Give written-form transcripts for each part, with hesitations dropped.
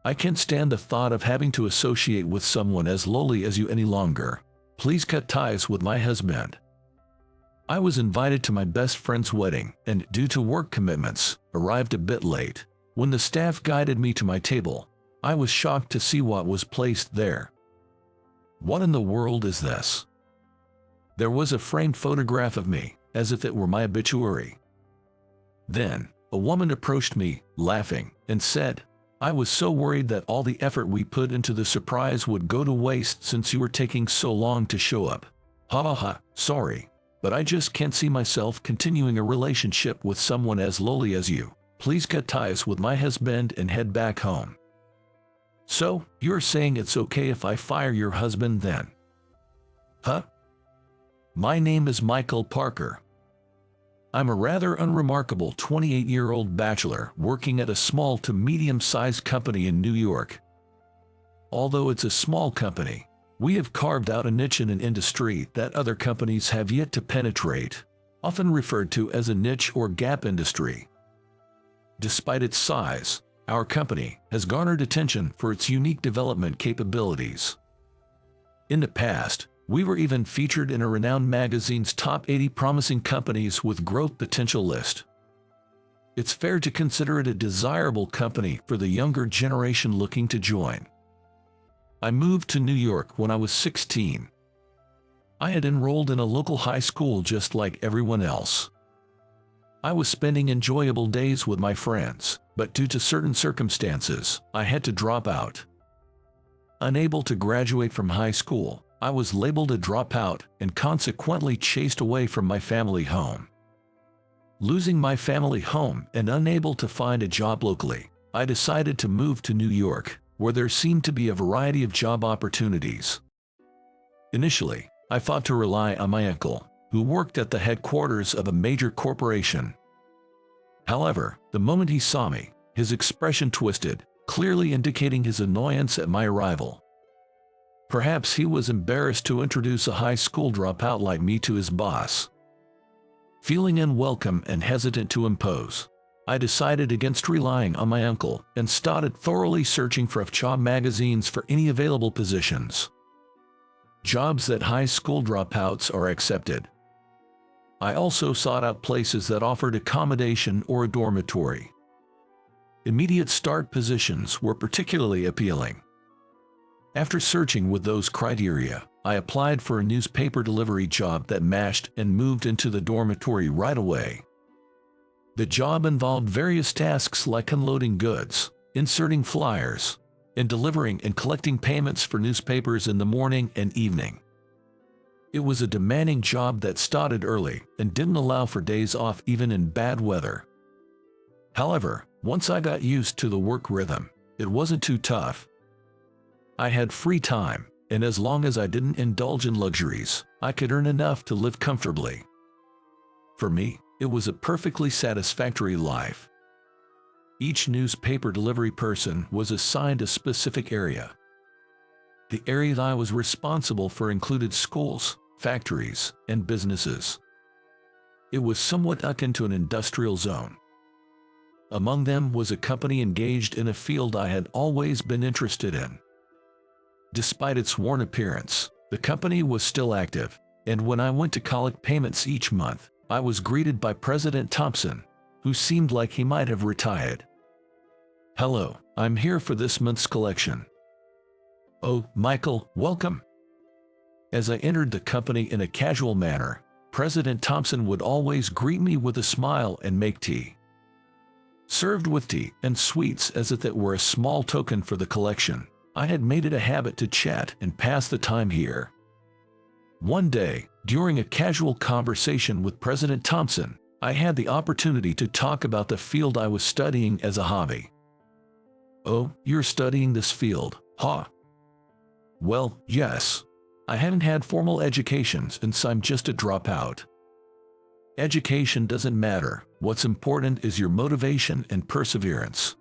I can't stand the thought of having to associate with someone as lowly as you any longer. Please cut ties with my husband. I was invited to my best friend's wedding and, due to work commitments, arrived a bit late. When the staff guided me to my table, I was shocked to see what was placed there. What in the world is this? There was a framed photograph of me, as if it were my obituary. Then, a woman approached me, laughing, and said, "I was so worried that all the effort we put into the surprise would go to waste since you were taking so long to show up. Ha ha ha, sorry, but I just can't see myself continuing a relationship with someone as lowly as you. Please cut ties with my husband and head back home." So, you're saying it's okay if I fire your husband then? Huh? My name is Michael Parker. I'm a rather unremarkable 28-year-old bachelor working at a small to medium-sized company in New York. Although it's a small company, we have carved out a niche in an industry that other companies have yet to penetrate, often referred to as a niche or gap industry. Despite its size, our company has garnered attention for its unique development capabilities. In the past, we were even featured in a renowned magazine's top 80 promising companies with growth potential list. It's fair to consider it a desirable company for the younger generation looking to join. I moved to New York when I was 16. I had enrolled in a local high school just like everyone else. I was spending enjoyable days with my friends, but due to certain circumstances, I had to drop out. Unable to graduate from high school, I was labeled a dropout and consequently chased away from my family home. Losing my family home and unable to find a job locally, I decided to move to New York, where there seemed to be a variety of job opportunities. Initially, I thought to rely on my uncle, who worked at the headquarters of a major corporation. However, the moment he saw me, his expression twisted, clearly indicating his annoyance at my arrival. Perhaps he was embarrassed to introduce a high school dropout like me to his boss. Feeling unwelcome and hesitant to impose, I decided against relying on my uncle and started thoroughly searching for job magazines for any available positions. Jobs that high school dropouts are accepted. I also sought out places that offered accommodation or a dormitory. Immediate start positions were particularly appealing. After searching with those criteria, I applied for a newspaper delivery job that matched and moved into the dormitory right away. The job involved various tasks like unloading goods, inserting flyers, and delivering and collecting payments for newspapers in the morning and evening. It was a demanding job that started early and didn't allow for days off even in bad weather. However, once I got used to the work rhythm, it wasn't too tough. I had free time, and as long as I didn't indulge in luxuries, I could earn enough to live comfortably. For me, it was a perfectly satisfactory life. Each newspaper delivery person was assigned a specific area. The area I was responsible for included schools, factories, and businesses. It was somewhat akin to an industrial zone. Among them was a company engaged in a field I had always been interested in. Despite its worn appearance, the company was still active, and when I went to collect payments each month, I was greeted by President Thompson, who seemed like he might have retired. "Hello, I'm here for this month's collection." "Oh, Michael, welcome." As I entered the company in a casual manner, President Thompson would always greet me with a smile and make tea. Served with tea and sweets as if it were a small token for the collection, I had made it a habit to chat and pass the time here. One day, during a casual conversation with President Thompson, I had the opportunity to talk about the field I was studying as a hobby. "Oh, you're studying this field, huh?" "Well, yes. I haven't had formal education since I'm just a dropout." "Education doesn't matter. What's important is your motivation and perseverance."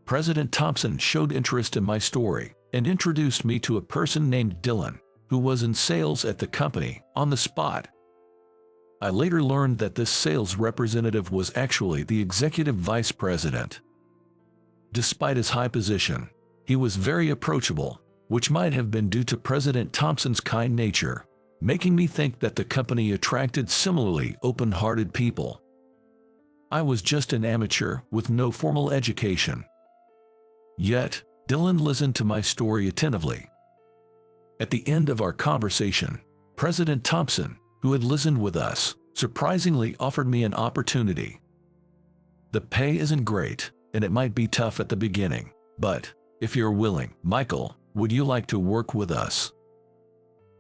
President Thompson showed interest in my story and introduced me to a person named Dylan, who was in sales at the company, on the spot. I later learned that this sales representative was actually the executive vice president. Despite his high position, he was very approachable, which might have been due to President Thompson's kind nature, making me think that the company attracted similarly open-hearted people. I was just an amateur with no formal education. Yet, Dylan listened to my story attentively. At the end of our conversation, President Thompson, who had listened with us, surprisingly offered me an opportunity. The pay isn't great, and it might be tough at the beginning, but if you're willing, Michael, would you like to work with us?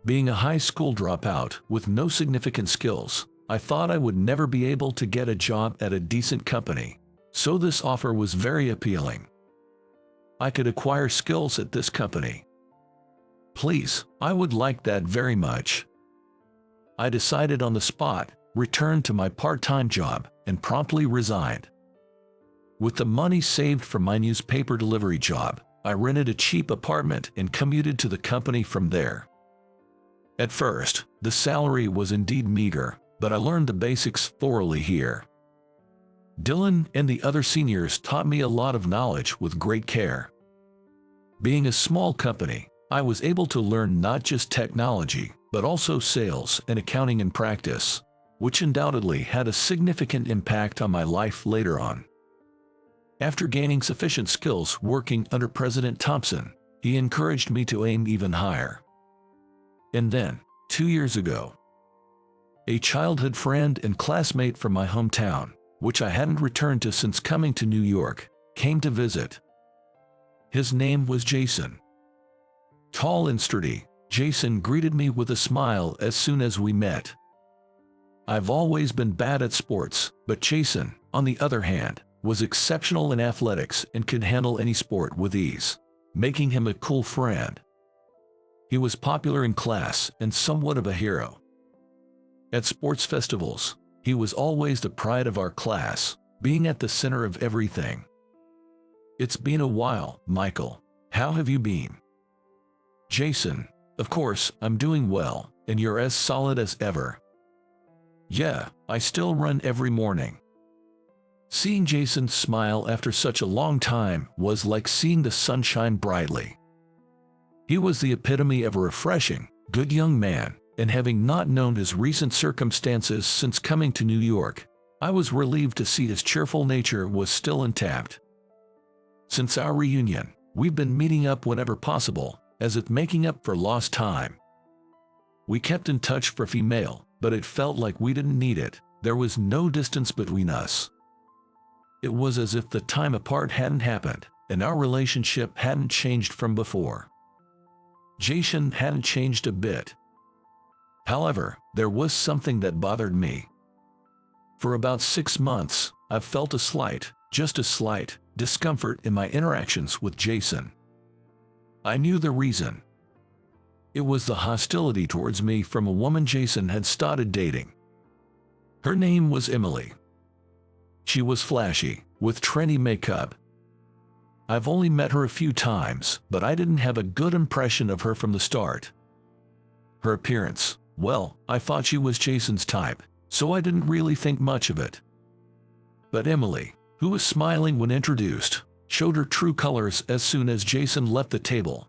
Being a high school dropout with no significant skills, I thought I would never be able to get a job at a decent company, so this offer was very appealing. I could acquire skills at this company. Please, I would like that very much. I decided on the spot, returned to my part-time job, and promptly resigned. With the money saved from my newspaper delivery job, I rented a cheap apartment and commuted to the company from there. At first, the salary was indeed meager, but I learned the basics thoroughly here. Dylan and the other seniors taught me a lot of knowledge with great care. Being a small company, I was able to learn not just technology, but also sales and accounting in practice, which undoubtedly had a significant impact on my life later on. After gaining sufficient skills working under President Thompson, he encouraged me to aim even higher. And then, 2 years ago, a childhood friend and classmate from my hometown, which I hadn't returned to since coming to New York, came to visit. His name was Jason. Tall and sturdy, Jason greeted me with a smile as soon as we met. I've always been bad at sports, but Jason, on the other hand, was exceptional in athletics and could handle any sport with ease, making him a cool friend. He was popular in class and somewhat of a hero. At sports festivals, he was always the pride of our class, being at the center of everything. It's been a while, Michael. How have you been? Jason, of course, I'm doing well, and you're as solid as ever. Yeah, I still run every morning. Seeing Jason smile after such a long time was like seeing the sun shine brightly. He was the epitome of a refreshing, good young man, and having not known his recent circumstances since coming to New York, I was relieved to see his cheerful nature was still intact. Since our reunion, we've been meeting up whenever possible, as if making up for lost time. We kept in touch for female, but it felt like we didn't need it. There was no distance between us. It was as if the time apart hadn't happened, and our relationship hadn't changed from before. Jason hadn't changed a bit. However, there was something that bothered me. For about 6 months, I've felt a slight, just a slight, discomfort in my interactions with Jason. I knew the reason. It was the hostility towards me from a woman Jason had started dating. Her name was Emily. She was flashy, with trendy makeup. I've only met her a few times, but I didn't have a good impression of her from the start. Her appearance, well, I thought she was Jason's type, so I didn't really think much of it. But Emily, who was smiling when introduced, showed her true colors as soon as Jason left the table.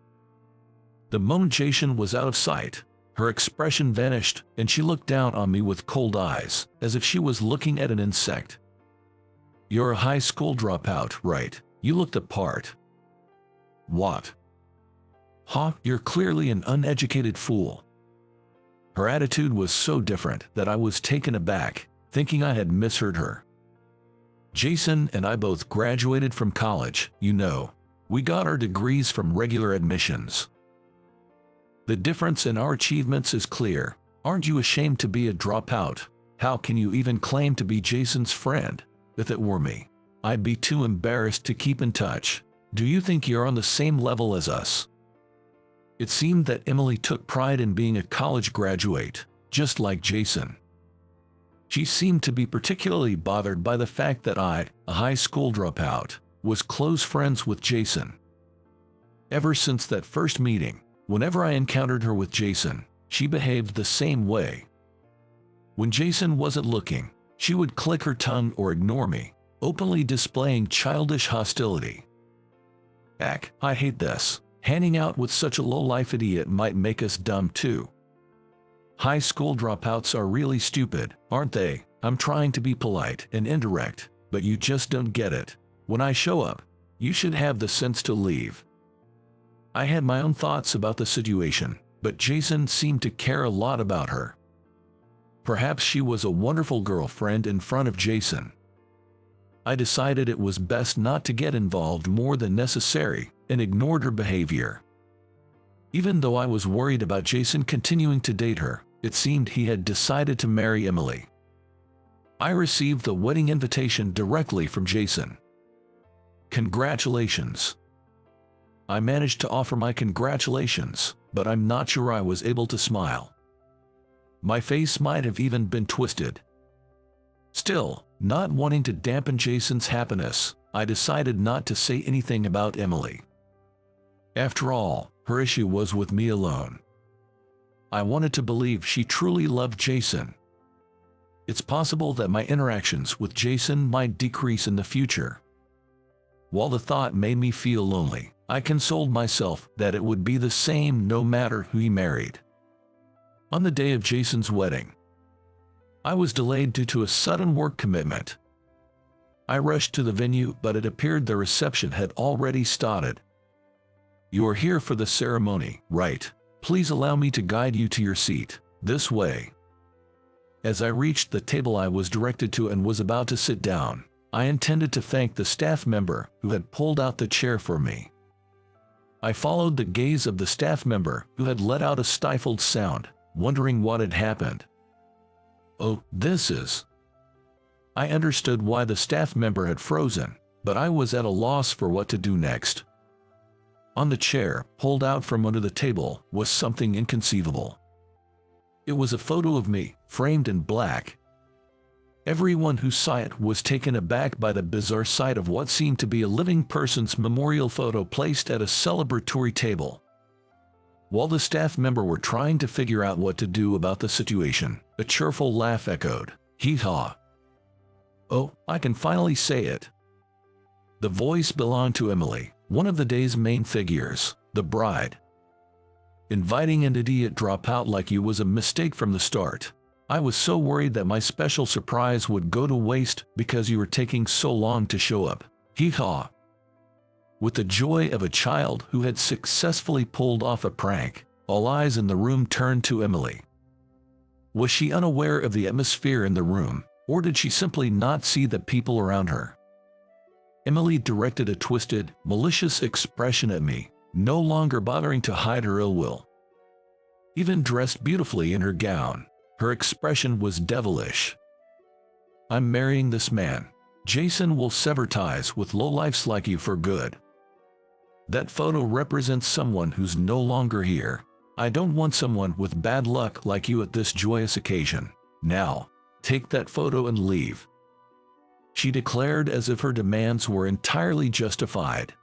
The moment Jason was out of sight, her expression vanished and she looked down on me with cold eyes, as if she was looking at an insect. You're a high school dropout, right? You look the part. What? Huh? You're clearly an uneducated fool. Her attitude was so different that I was taken aback, thinking I had misheard her. Jason and I both graduated from college, you know. We got our degrees from regular admissions. The difference in our achievements is clear. Aren't you ashamed to be a dropout? How can you even claim to be Jason's friend? If it were me, I'd be too embarrassed to keep in touch. Do you think you're on the same level as us? It seemed that Emily took pride in being a college graduate, just like Jason. She seemed to be particularly bothered by the fact that I, a high school dropout, was close friends with Jason. Ever since that first meeting, whenever I encountered her with Jason, she behaved the same way. When Jason wasn't looking, she would click her tongue or ignore me, openly displaying childish hostility. Ack, I hate this. Hanging out with such a low-life idiot might make us dumb too. High school dropouts are really stupid, aren't they? I'm trying to be polite and indirect, but you just don't get it. When I show up, you should have the sense to leave. I had my own thoughts about the situation, but Jason seemed to care a lot about her. Perhaps she was a wonderful girlfriend in front of Jason. I decided it was best not to get involved more than necessary and ignored her behavior. Even though I was worried about Jason continuing to date her, it seemed he had decided to marry Emily. I received the wedding invitation directly from Jason. Congratulations. I managed to offer my congratulations, but I'm not sure I was able to smile. My face might have even been twisted. Still, not wanting to dampen Jason's happiness, I decided not to say anything about Emily. After all, her issue was with me alone. I wanted to believe she truly loved Jason. It's possible that my interactions with Jason might decrease in the future. While the thought made me feel lonely, I consoled myself that it would be the same no matter who he married. On the day of Jason's wedding, I was delayed due to a sudden work commitment. I rushed to the venue, but it appeared the reception had already started. You are here for the ceremony, right? Please allow me to guide you to your seat. This way. As I reached the table I was directed to and was about to sit down, I intended to thank the staff member who had pulled out the chair for me. I followed the gaze of the staff member who had let out a stifled sound, wondering what had happened. Oh, this is... I understood why the staff member had frozen, but I was at a loss for what to do next. On the chair, pulled out from under the table, was something inconceivable. It was a photo of me, framed in black. Everyone who saw it was taken aback by the bizarre sight of what seemed to be a living person's memorial photo placed at a celebratory table. While the staff member were trying to figure out what to do about the situation, a cheerful laugh echoed. Hee-haw. Oh, I can finally say it. The voice belonged to Emily, one of the day's main figures, the bride. Inviting an idiot dropout like you was a mistake from the start. I was so worried that my special surprise would go to waste because you were taking so long to show up. Hee-haw. With the joy of a child who had successfully pulled off a prank, all eyes in the room turned to Emily. Was she unaware of the atmosphere in the room, or did she simply not see the people around her? Emily directed a twisted, malicious expression at me, no longer bothering to hide her ill will. Even dressed beautifully in her gown, her expression was devilish. I'm marrying this man. Jason will sever ties with lowlifes like you for good. That photo represents someone who's no longer here. I don't want someone with bad luck like you at this joyous occasion. Now, take that photo and leave. She declared as if her demands were entirely justified.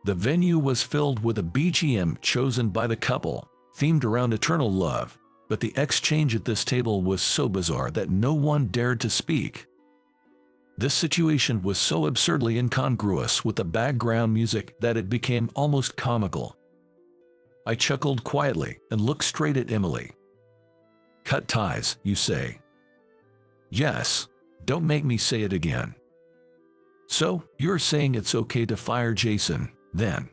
The venue was filled with a BGM chosen by the couple, themed around eternal love, but the exchange at this table was so bizarre that no one dared to speak. This situation was so absurdly incongruous with the background music that it became almost comical. I chuckled quietly and looked straight at Emily. Cut ties, you say? Yes. Don't make me say it again. So, you're saying it's okay to fire Jason, then?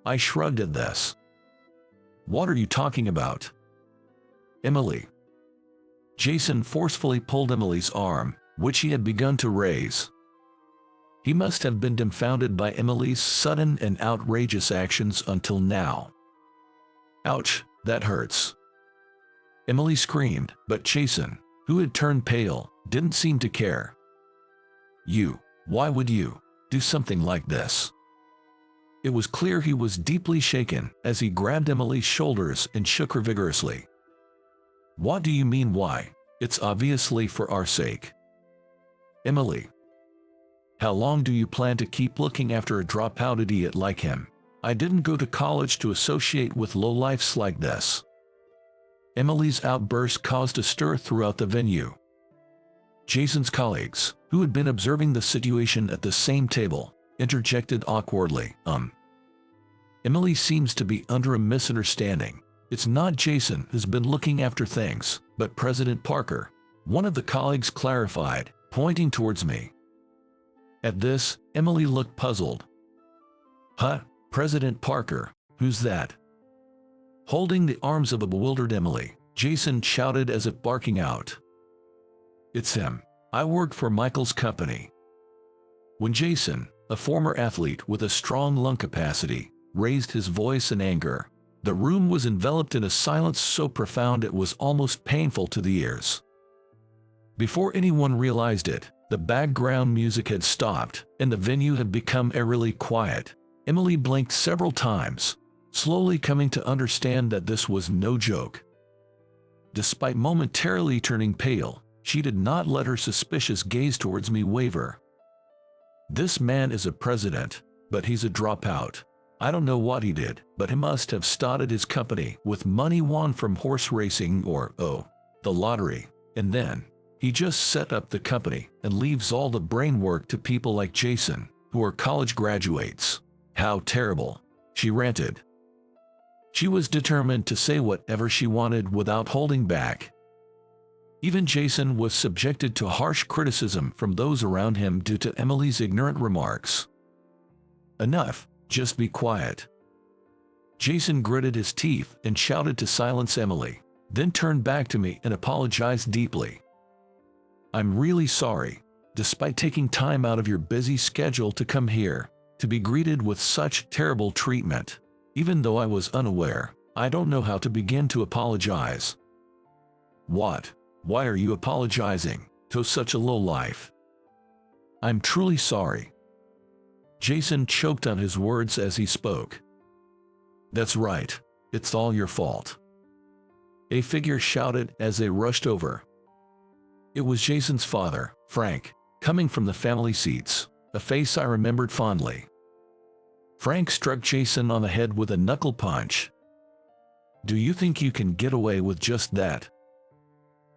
I shrugged at this. What are you talking about? Emily. Jason forcefully pulled Emily's arm, which he had begun to raise. He must have been dumbfounded by Emily's sudden and outrageous actions until now. Ouch, that hurts. Emily screamed, but Jason, who had turned pale, didn't seem to care. Why would you do something like this? It was clear he was deeply shaken as he grabbed Emily's shoulders and shook her vigorously. What do you mean why? It's obviously for our sake. Emily. How long do you plan to keep looking after a dropout idiot like him? I didn't go to college to associate with lowlifes like this. Emily's outburst caused a stir throughout the venue. Jason's colleagues, who had been observing the situation at the same table, interjected awkwardly. Emily seems to be under a misunderstanding. It's not Jason who's been looking after things, but President Parker, one of the colleagues clarified, pointing towards me. At this, Emily looked puzzled. Huh? President Parker? Who's that? Holding the arms of a bewildered Emily, Jason shouted as if barking out. It's him. I work for Michael's company. When Jason, a former athlete with a strong lung capacity, raised his voice in anger, the room was enveloped in a silence so profound it was almost painful to the ears. Before anyone realized it, the background music had stopped and the venue had become eerily quiet. Emily blinked several times, slowly coming to understand that this was no joke. Despite momentarily turning pale, she did not let her suspicious gaze towards me waver. This man is a president, but he's a dropout. I don't know what he did, but he must have started his company with money won from horse racing or, the lottery. And then, he just set up the company and leaves all the brain work to people like Jason, who are college graduates. How terrible, she ranted. She was determined to say whatever she wanted without holding back. Even Jason was subjected to harsh criticism from those around him due to Emily's ignorant remarks. Enough. Just be quiet. Jason gritted his teeth and shouted to silence Emily, then turned back to me and apologized deeply. I'm really sorry, despite taking time out of your busy schedule to come here, to be greeted with such terrible treatment. Even though I was unaware, I don't know how to begin to apologize. What? Why are you apologizing to such a lowlife? I'm truly sorry. Jason choked on his words as he spoke. That's right, it's all your fault. A figure shouted as they rushed over. It was Jason's father, Frank, coming from the family seats, a face I remembered fondly. Frank struck Jason on the head with a knuckle punch. Do you think you can get away with just that?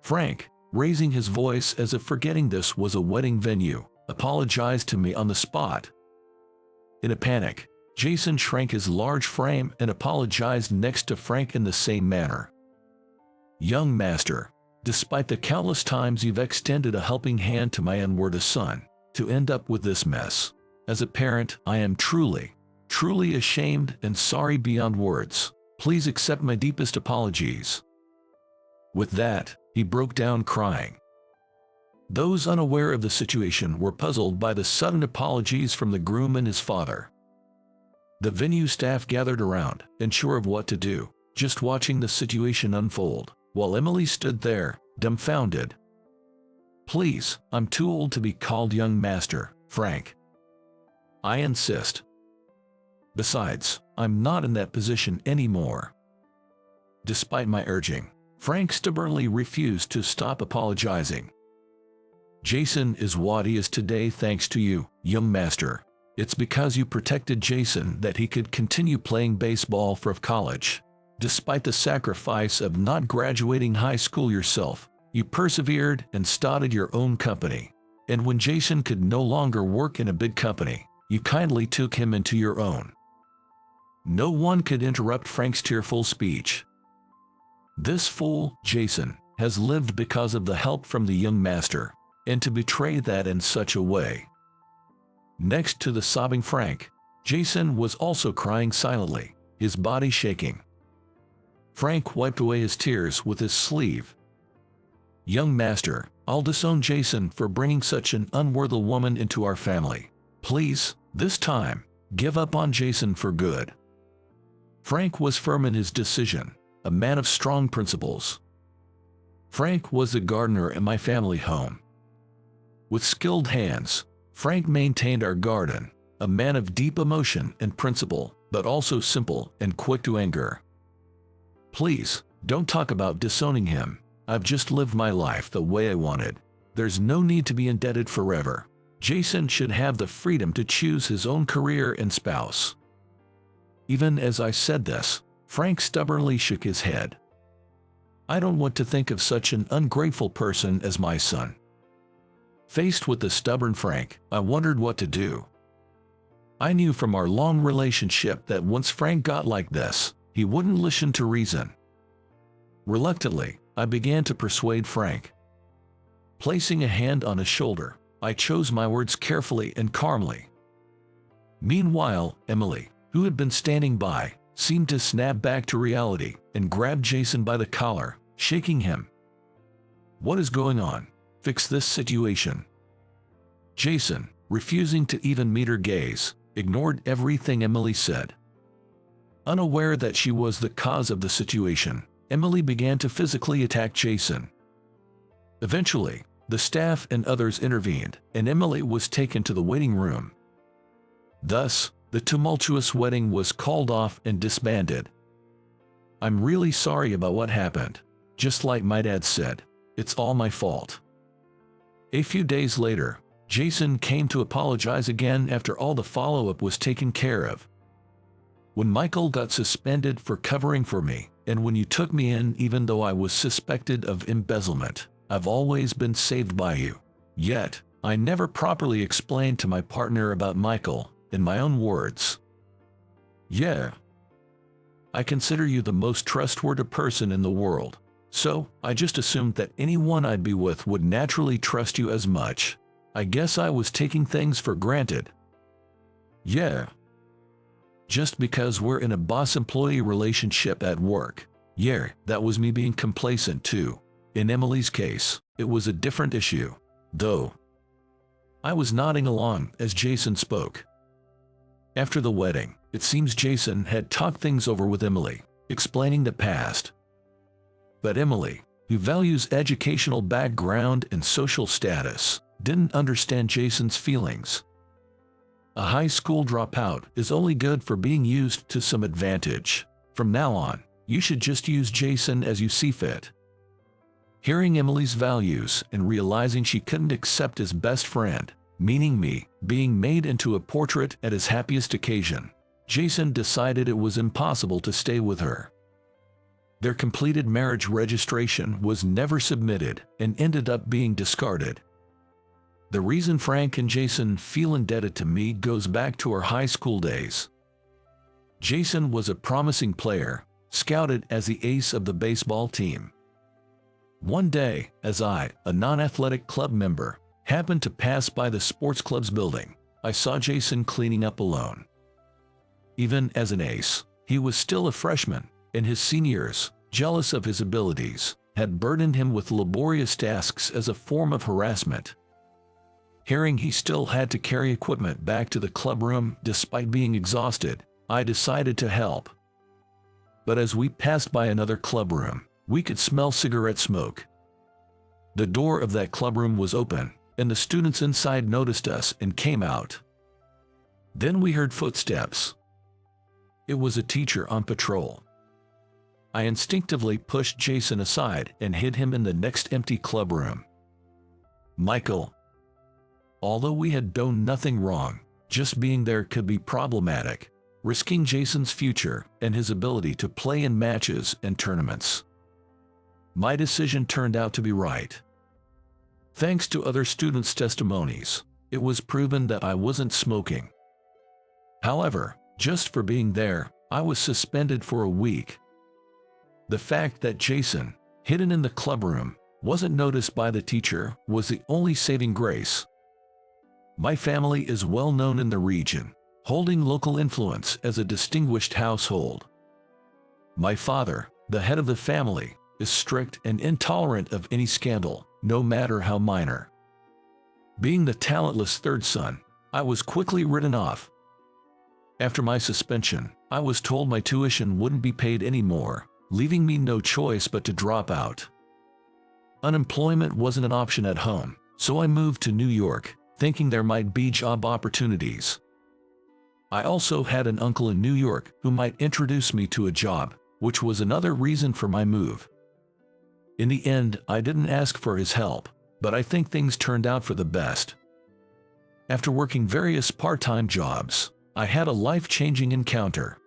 Frank, raising his voice as if forgetting this was a wedding venue, apologized to me on the spot. In a panic, Jason shrank his large frame and apologized next to Frank in the same manner. Young master, despite the countless times you've extended a helping hand to my unworthy son, to end up with this mess. As a parent, I am truly ashamed and sorry beyond words. Please accept my deepest apologies. With that, he broke down crying. Those unaware of the situation were puzzled by the sudden apologies from the groom and his father. The venue staff gathered around, unsure of what to do, just watching the situation unfold, while Emily stood there, dumbfounded. Please, I'm too old to be called young master, Frank. I insist. Besides, I'm not in that position anymore. Despite my urging, Frank stubbornly refused to stop apologizing. Jason is what he is today thanks to you, young master. It's because you protected Jason that he could continue playing baseball for college. Despite the sacrifice of not graduating high school yourself, you persevered and started your own company. And when Jason could no longer work in a big company, you kindly took him into your own. No one could interrupt Frank's tearful speech. This fool, Jason, has lived because of the help from the young master. And to betray that in such a way. Next to the sobbing Frank, Jason was also crying silently, his body shaking. Frank wiped away his tears with his sleeve. Young master, I'll disown Jason for bringing such an unworthy woman into our family. Please, this time, give up on Jason for good. Frank was firm in his decision, a man of strong principles. Frank was the gardener in my family home. With skilled hands, Frank maintained our garden, a man of deep emotion and principle, but also simple and quick to anger. Please, don't talk about disowning him. I've just lived my life the way I wanted. There's no need to be indebted forever. Jason should have the freedom to choose his own career and spouse. Even as I said this, Frank stubbornly shook his head. I don't want to think of such an ungrateful person as my son. Faced with the stubborn Frank, I wondered what to do. I knew from our long relationship that once Frank got like this, he wouldn't listen to reason. Reluctantly, I began to persuade Frank. Placing a hand on his shoulder, I chose my words carefully and calmly. Meanwhile, Emily, who had been standing by, seemed to snap back to reality and grabbed Jason by the collar, shaking him. "What is going on? Fix this situation." Jason, refusing to even meet her gaze, ignored everything Emily said. Unaware that she was the cause of the situation, Emily began to physically attack Jason. Eventually, the staff and others intervened, and Emily was taken to the waiting room. Thus, the tumultuous wedding was called off and disbanded. "I'm really sorry about what happened. Just like my dad said, it's all my fault." A few days later, Jason came to apologize again after all the follow-up was taken care of. "When Michael got suspended for covering for me, and when you took me in even though I was suspected of embezzlement, I've always been saved by you. Yet, I never properly explained to my partner about Michael, in my own words. Yeah. I consider you the most trustworthy person in the world, so I just assumed that anyone I'd be with would naturally trust you as much. I guess I was taking things for granted." "Yeah. Just because we're in a boss-employee relationship at work. Yeah, that was me being complacent too. In Emily's case, it was a different issue, though." I was nodding along as Jason spoke. After the wedding, it seems Jason had talked things over with Emily, explaining the past. But Emily, who values educational background and social status, didn't understand Jason's feelings. A high school dropout is only good for being used to some advantage. From now on, you should just use Jason as you see fit. Hearing Emily's values and realizing she couldn't accept his best friend, meaning me, being made into a portrait at his happiest occasion, Jason decided it was impossible to stay with her. Their completed marriage registration was never submitted and ended up being discarded. The reason Frank and Jason feel indebted to me goes back to our high school days. Jason was a promising player, scouted as the ace of the baseball team. One day, as I, a non-athletic club member, happened to pass by the sports club's building, I saw Jason cleaning up alone. Even as an ace, he was still a freshman, and his seniors, jealous of his abilities, had burdened him with laborious tasks as a form of harassment. Hearing he still had to carry equipment back to the clubroom despite being exhausted, I decided to help. But as we passed by another clubroom, we could smell cigarette smoke. The door of that clubroom was open, and the students inside noticed us and came out. Then we heard footsteps. It was a teacher on patrol. I instinctively pushed Jason aside and hid him in the next empty clubroom. Michael. Although we had done nothing wrong, just being there could be problematic, risking Jason's future and his ability to play in matches and tournaments. My decision turned out to be right. Thanks to other students' testimonies, it was proven that I wasn't smoking. However, just for being there, I was suspended for a week. The fact that Jason, hidden in the clubroom, wasn't noticed by the teacher was the only saving grace. My family is well known in the region, holding local influence as a distinguished household. My father, the head of the family, is strict and intolerant of any scandal, no matter how minor. Being the talentless third son, I was quickly written off. After my suspension, I was told my tuition wouldn't be paid anymore, leaving me no choice but to drop out. Unemployment wasn't an option at home, so I moved to New York, thinking there might be job opportunities. I also had an uncle in New York who might introduce me to a job, which was another reason for my move. In the end, I didn't ask for his help, but I think things turned out for the best. After working various part-time jobs, I had a life-changing encounter.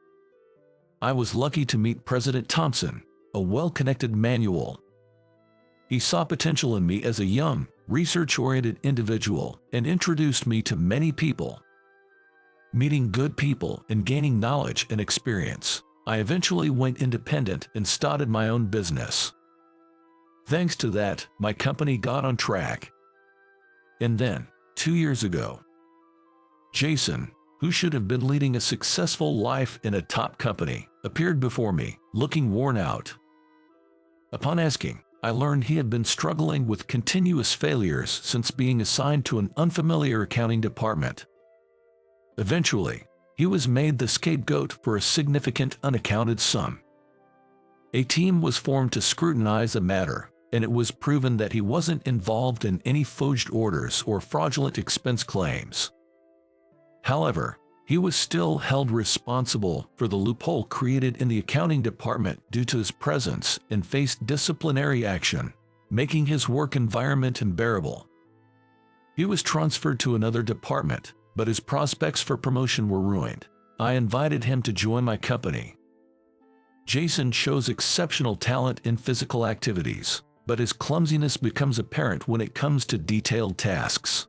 I was lucky to meet President Thompson, a well-connected manual. He saw potential in me as a young, research-oriented individual and introduced me to many people. Meeting good people and gaining knowledge and experience, I eventually went independent and started my own business. Thanks to that, my company got on track. And then, 2 years ago, Jason, who should have been leading a successful life in a top company, appeared before me, looking worn out. Upon asking, I learned he had been struggling with continuous failures since being assigned to an unfamiliar accounting department. Eventually, he was made the scapegoat for a significant unaccounted sum. A team was formed to scrutinize the matter, and it was proven that he wasn't involved in any forged orders or fraudulent expense claims. However, he was still held responsible for the loophole created in the accounting department due to his presence and faced disciplinary action, making his work environment unbearable. He was transferred to another department, but his prospects for promotion were ruined. I invited him to join my company. Jason shows exceptional talent in physical activities, but his clumsiness becomes apparent when it comes to detailed tasks.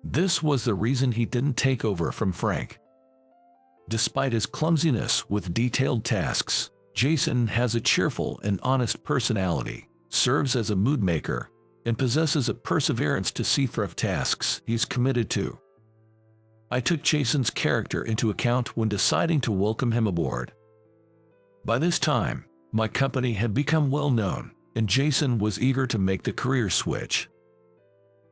This was the reason he didn't take over from Frank. Despite his clumsiness with detailed tasks, Jason has a cheerful and honest personality, serves as a mood maker, and possesses a perseverance to see through tasks he's committed to. I took Jason's character into account when deciding to welcome him aboard. By this time, my company had become well known, and Jason was eager to make the career switch.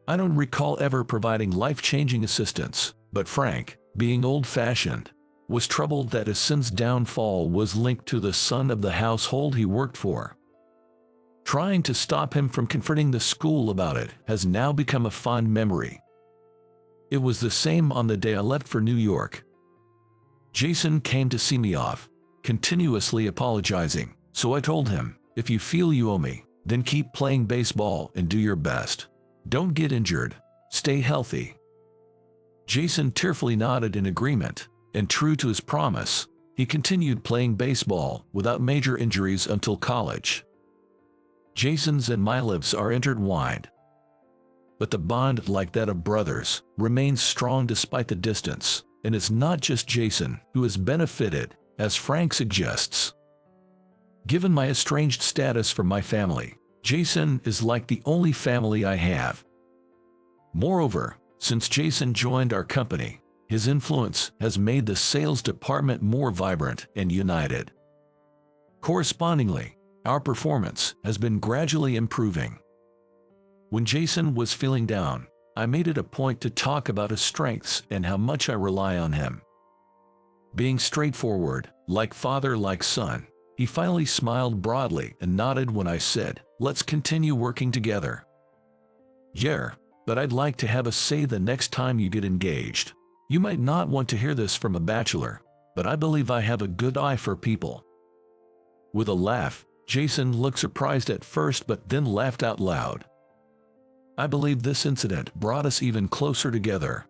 I don't recall ever providing life-changing assistance, but Frank, being old-fashioned, was troubled that his son's downfall was linked to the son of the household he worked for. Trying to stop him from confronting the school about it has now become a fond memory. It was the same on the day I left for New York. Jason came to see me off, continuously apologizing, so I told him, "If you feel you owe me, then keep playing baseball and do your best. Don't get injured. Stay healthy." Jason tearfully nodded in agreement, and true to his promise, he continued playing baseball without major injuries until college. Jason's and my lives are intertwined. But the bond, like that of brothers, remains strong despite the distance, and it's not just Jason who has benefited, as Frank suggests. Given my estranged status from my family, Jason is like the only family I have. Moreover, since Jason joined our company, his influence has made the sales department more vibrant and united. Correspondingly, our performance has been gradually improving. When Jason was feeling down, I made it a point to talk about his strengths and how much I rely on him. Being straightforward, like father like son, he finally smiled broadly and nodded when I said, "Let's continue working together." "Yeah, but I'd like to have a say the next time you get engaged. You might not want to hear this from a bachelor, but I believe I have a good eye for people." With a laugh, Jason looked surprised at first but then laughed out loud. I believe this incident brought us even closer together.